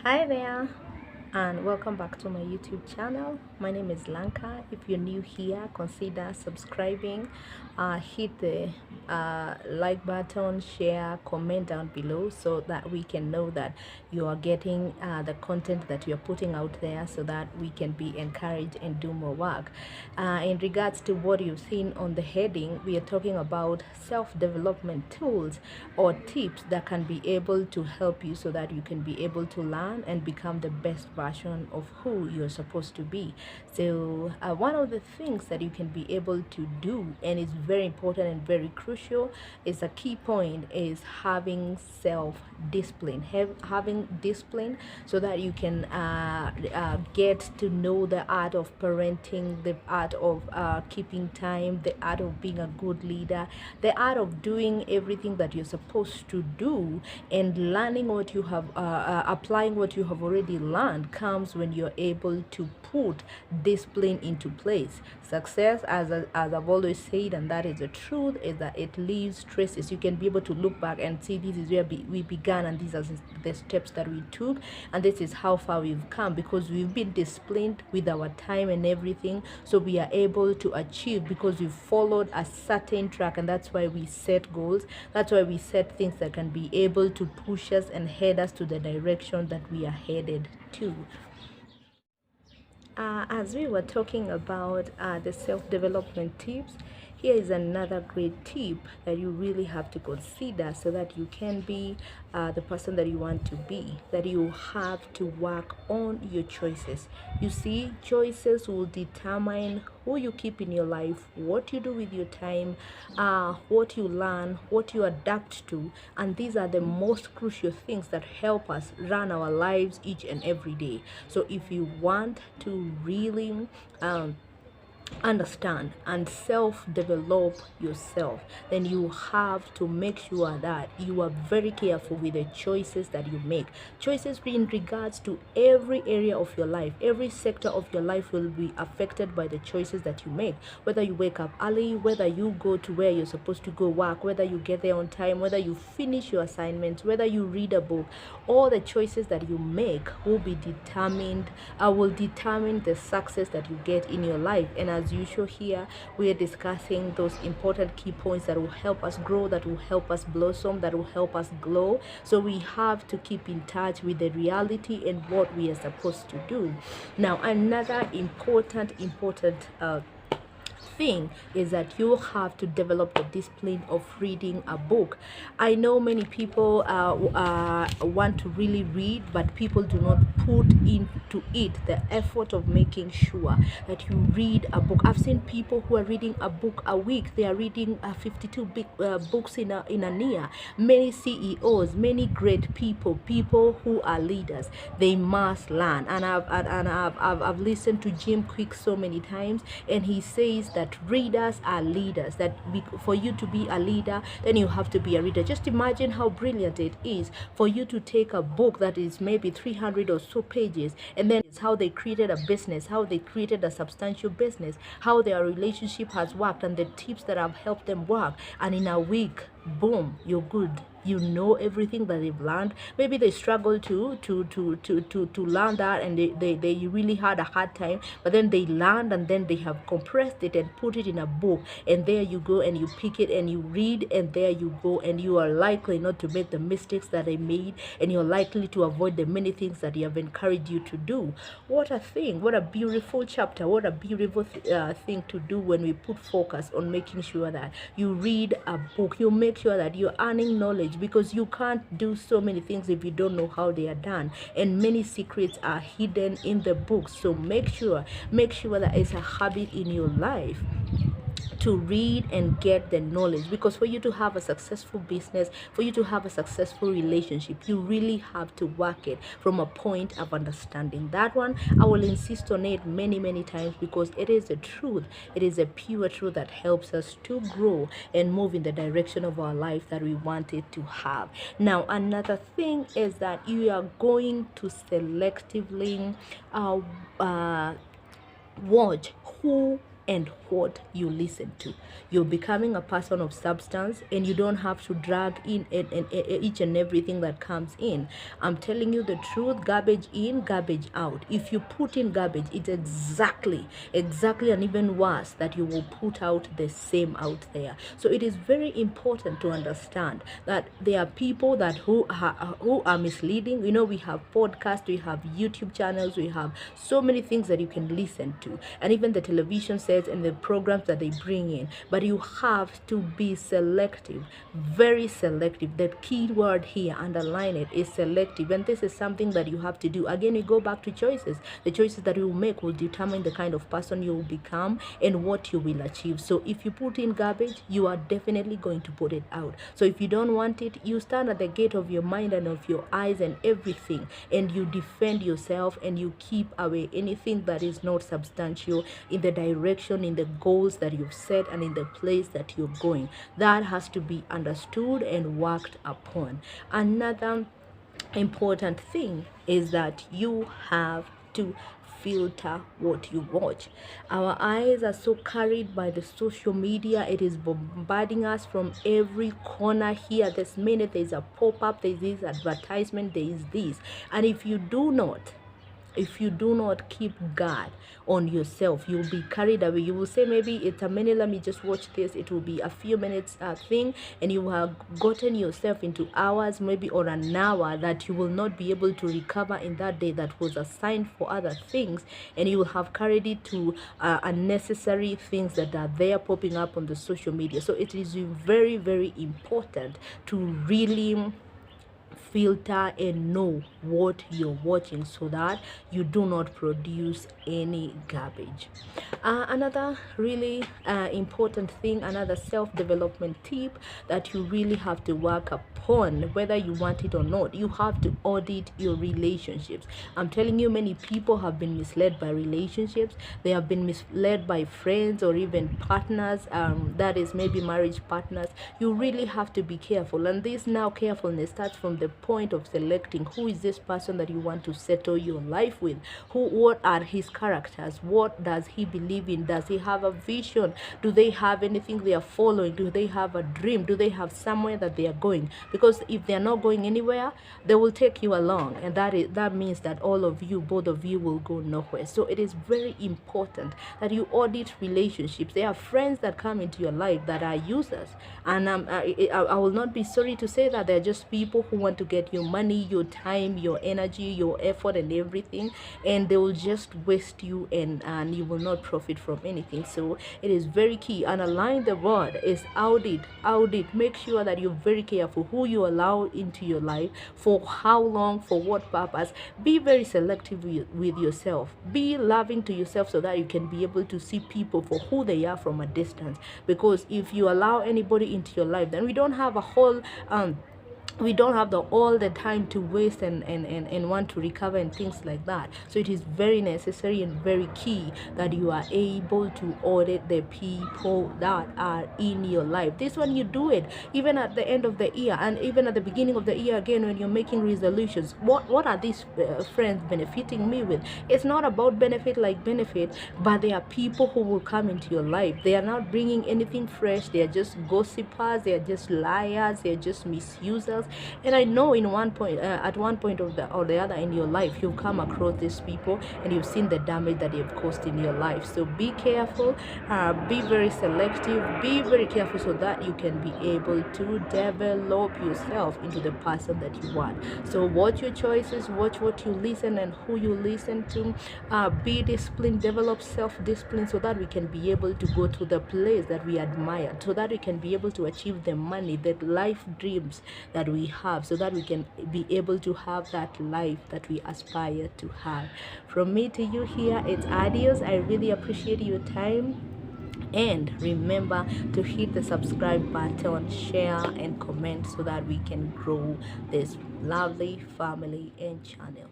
Hi there, and welcome back to my YouTube channel. My name is Lanka. If you're new here, consider subscribing. Hit the like button, share, comment down below so that we can know that you are getting the content that you're putting out there, so that we can be encouraged and do more work. In regards to what you've seen on the heading, we are talking about self-development tools or tips that can be able to help you so that you can be able to learn and become the best version of who you're supposed to be. So one of the things that you can be able to do, and is very important and very crucial, is a key point, is having self-discipline, having discipline, so that you can get to know the art of parenting, the art of keeping time, the art of being a good leader, the art of doing everything that you're supposed to do, and learning what you have, applying what you have already learned, comes when you're able to put discipline into place. Success, as I've always said, and that is the truth, is that it leaves traces. You can be able to look back and see this is where we began, and these are the steps that we took, and this is how far we've come, because we've been disciplined with our time and everything, so we are able to achieve because we've followed a certain track. And that's why we set goals, that's why we set things that can be able to push us and head us to the direction that we are headed to. As we were talking about the self-development tips, here is another great tip that you really have to consider so that you can be the person that you want to be. That you have to work on your choices. You see, choices will determine who you keep in your life, what you do with your time, what you learn, what you adapt to, and these are the most crucial things that help us run our lives each and every day. So if you want to really understand and self-develop yourself, then you have to make sure that you are very careful with the choices that you make. Choices in regards to every area of your life, every sector of your life will be affected by the choices that you make. Whether you wake up early, whether you go to where you're supposed to go work, whether you get there on time, whether you finish your assignments, whether you read a book, all the choices that you make will be determined, will determine the success that you get in your life. And as usual, here we are discussing those important key points that will help us grow, that will help us blossom, that will help us glow. So we have to keep in touch with the reality and what we are supposed to do. Now, another important thing is that you have to develop the discipline of reading a book. I know many people want to really read, but people do not put into it the effort of making sure that you read a book. I've seen people who are reading a book a week. They are reading 52 big books in a year. Many CEOs, many great people who are leaders, they must learn. And I've listened to Jim Quick so many times, and he says that readers are leaders, that for you to be a leader, then you have to be a reader. Just imagine how brilliant it is for you to take a book that is maybe 300 or so pages, and then it's how they created a business, how they created a substantial business, how their relationship has worked, and the tips that have helped them work. And in a week, boom, you're good. You know everything that they've learned. Maybe they struggled to learn that, and they really had a hard time, but then they learned, and then they have compressed it and put it in a book, and there you go, and you pick it and you read, and there you go, and you are likely not to make the mistakes that they made, and you're likely to avoid the many things that they have encouraged you to do. What a thing, what a beautiful chapter, what a beautiful thing to do when we put focus on making sure that you read a book. You make sure that you're earning knowledge, because you can't do so many things if you don't know how they are done, and many secrets are hidden in the books. So make sure that it's a habit in your life to read and get the knowledge, because for you to have a successful business, for you to have a successful relationship, you really have to work it from a point of understanding. That one, I will insist on it many times, because it is the truth. It is a pure truth that helps us to grow and move in the direction of our life that we want it to have. Now, another thing is that you are going to selectively watch who and what you listen to. You're becoming a person of substance, and you don't have to drag in each and everything that comes in. I'm telling you the truth, garbage in, garbage out. If you put in garbage, it's exactly and even worse that you will put out the same out there. So it is very important to understand that there are people that who are misleading. We have podcasts, we have YouTube channels, we have so many things that you can listen to, and even the television sets and the programs that they bring in. But you have to be selective, very selective. The key word here, underline it, is selective. And this is something that you have to do. Again, we go back to choices. The choices that you make will determine the kind of person you will become and what you will achieve. So if you put in garbage, you are definitely going to put it out. So if you don't want it, you stand at the gate of your mind and of your eyes and everything, and you defend yourself, and you keep away anything that is not substantial in the direction, in the goals that you've set, and in the place that you're going. That has to be understood and worked upon. Another important thing is that you have to filter what you watch. Our eyes are so carried by the social media. It is bombarding us from every corner. Here this minute there's a pop-up, there's this advertisement, there is this. And if you do not keep guard on yourself, you'll be carried away. You will say, maybe it's a minute, let me just watch this. It will be a few minutes thing, and you have gotten yourself into hours, maybe, or an hour that you will not be able to recover in that day that was assigned for other things, and you will have carried it to unnecessary things that are there popping up on the social media. So it is very, very important to really filter and know what you're watching, so that you do not produce any garbage. Another really important thing, another self-development tip that you really have to work upon, whether you want it or not, you have to audit your relationships. I'm telling you, many people have been misled by relationships. They have been misled by friends or even partners, that is maybe marriage partners. You really have to be careful, and this now carefulness starts from the point of selecting who is this person that you want to settle your life with. What are his characters? What does he believe in? Does he have a vision? Do they have anything they are following? Do they have a dream? Do they have somewhere that they are going? Because if they are not going anywhere, they will take you along, and that means that both of you will go nowhere. So it is very important that you audit relationships. There are friends that come into your life that are users, and I will not be sorry to say that they're just people who want to get your money, your time, your energy, your effort, and everything, and they will just waste you, and you will not profit from anything. So it is very key. And align the word is audit. Make sure that you're very careful who you allow into your life, for how long, for what purpose. Be very selective with yourself. Be loving to yourself, so that you can be able to see people for who they are from a distance. Because if you allow anybody into your life, then we don't have all the time to waste and want to recover and things like that. So it is very necessary and very key that you are able to audit the people that are in your life. This one, you do it even at the end of the year, and even at the beginning of the year again, when you're making resolutions. What are these friends benefiting me with? It's not about benefit, but there are people who will come into your life. They are not bringing anything fresh. They are just gossipers, they are just liars, they are just misusers. And I know at one point or the other in your life, you've come across these people, and you've seen the damage that they've caused in your life. So be careful, be very selective, be very careful, so that you can be able to develop yourself into the person that you want. So watch your choices, watch what you listen and who you listen to. Be disciplined, develop self-discipline, so that we can be able to go to the place that we admire, so that we can be able to achieve the money, the life dreams that we have, so that we can be able to have that life that we aspire to have. From me to you here, it's adios. I really appreciate your time, and remember to hit the subscribe button, share and comment, so that we can grow this lovely family and channel.